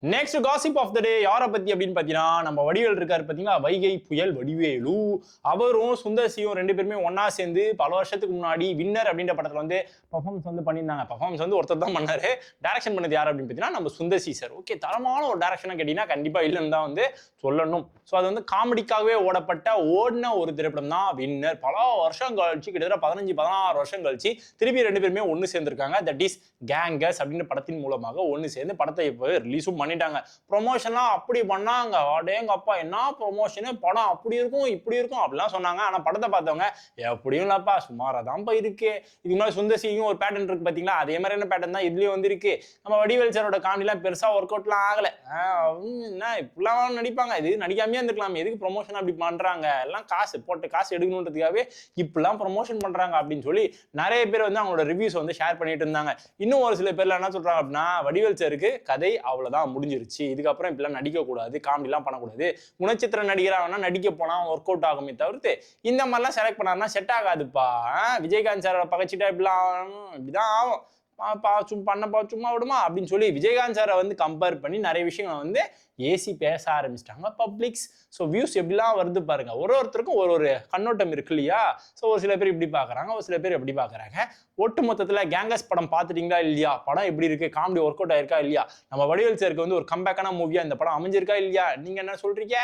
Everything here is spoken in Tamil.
நெக்ஸ்ட் காசிப் ஆஃப் த டே யாரை பத்தி அப்படின்னு பாத்தீங்கன்னா நம்ம வடிவேல் இருக்காரு பாத்தீங்களா, வைகை புயல் வடிவேலு. அவரும் சுந்தர்சியும் ரெண்டு பேருமே ஒன்னா சேர்ந்து பல வருஷத்துக்கு முன்னாடி வின்னர் அப்படின்ற படத்துல வந்து பர்ஃபார்மன்ஸ் வந்து பண்ணியிருந்தாங்க. பர்ஃபார்மன்ஸ் வந்து ஒருத்தர் தான் பண்ணாரு. டைரக்ஷன் பண்ணது யார் அப்படின்னு பாத்தீங்கன்னா நம்ம சுந்தர்சி சார். ஓகே, தரமான ஒரு டைரக்ஷனா கேட்டீங்கன்னா கண்டிப்பா இல்லைன்னு தான் வந்து சொல்லணும். ஸோ அது வந்து காமெடிக்காகவே ஓடின ஒரு திரைப்படம் தான் வின்னர். பல வருஷம் கழிச்சு, கிட்டத்தட்ட 15-16 வருஷம் கழிச்சு திருப்பி ரெண்டு பேருமே ஒன்று சேர்ந்திருக்காங்க. தட் இஸ் கேங்கர்ஸ் அப்படின்ற படத்தின் மூலமாக ஒன்று சேர்ந்து படத்தை இப்போ ரிலீஸும் பண்ணிட்டாங்க. ப்ரொமோஷன்லாம் அப்படி பண்ணாங்க. அடேங்க அப்பா, என்ன ப்ரொமோஷனு, படம் அப்படி இருக்கும் இப்படி இருக்கும் அப்படிலாம் சொன்னாங்க. ஆனால் படத்தை பார்த்தவங்க எப்படியும் இல்லப்பா, சுமாராக தான்ப்பா இருக்கு. இதுக்கு மேலே சுந்தர்சியும் ஒரு பேட்டர்ன் இருக்கு பார்த்தீங்களா, அதே மாதிரி என்ன பேட்டர்ன் தான் இதுலேயும் வந்து இருக்கு. நம்ம வடிவேல் சாரோட காமெடிலாம் பெருசாக ஒர்க் அவுட்லாம் ஆகலை. என்ன இப்படிலாம் நடிப்பாங்க, இது நடிக்காமே இருந்துக்கலாம், எதுக்கு ப்ரொமோஷன் அப்படி பண்ணுறாங்க, எல்லாம் காசு போட்டு காசு எடுக்கணுன்றதுக்காகவே இப்படிலாம் ப்ரொமோஷன் பண்ணுறாங்க அப்படின்னு சொல்லி நிறைய பேர் வந்து அவங்களோட ரிவ்யூஸ் வந்து ஷேர் பண்ணிட்டு இருந்தாங்க. இன்னும் ஒரு சில பேர்ல என்ன சொல்றாங்க அப்படின்னா, வடிவேல் சாருக்கு கதை அவ்வளவுதான் முடிஞ்சிருச்சு, இதுக்கப்புறம் இப்படிலாம் நடிக்க கூடாது, காமெடிலாம் பண்ணக்கூடாது, குணச்சித்திர நடிகரா வேணா நடிக்க போனா ஒர்க் அவுட் ஆகுமே தவிர்த்து இந்த மாதிரிலாம் செலக்ட் பண்ணாருன்னா செட் ஆகாதுப்பா. விஜயகாந்த் சாரோட பகச்சிட்டா இப்படிதான் ஆகும், பண்ணப்பா சும்மா விடுமா அப்படின்னு சொல்லி விஜயகாந்த் சாரை வந்து கம்பேர் பண்ணி நிறைய விஷயங்களை வந்து ஏசி பேச ஆரம்பிச்சிட்டாங்க பப்ளிக்ஸ். ஸோ வியூஸ் எப்படிலாம் வருது பாருங்க. ஒருத்தருக்கும் ஒரு கண்ணோட்டம் இருக்கு இல்லையா. ஸோ ஒரு சில பேர் இப்படி பார்க்குறாங்க, ஒரு சில பேர் எப்படி பார்க்குறாங்க. ஒட்டு மொத்தத்தில் கேங்கர்ஸ் படம் பார்த்துட்டீங்களா இல்லையா, படம் எப்படி இருக்கு, காமெடி ஒர்க் அவுட் ஆயிருக்கா இல்லையா, நம்ம வடிவேல் சாருக்கு வந்து ஒரு கம்பேக்கான மூவியா இந்த படம் அமைஞ்சிருக்கா இல்லையா, நீங்க என்ன சொல்றீங்க?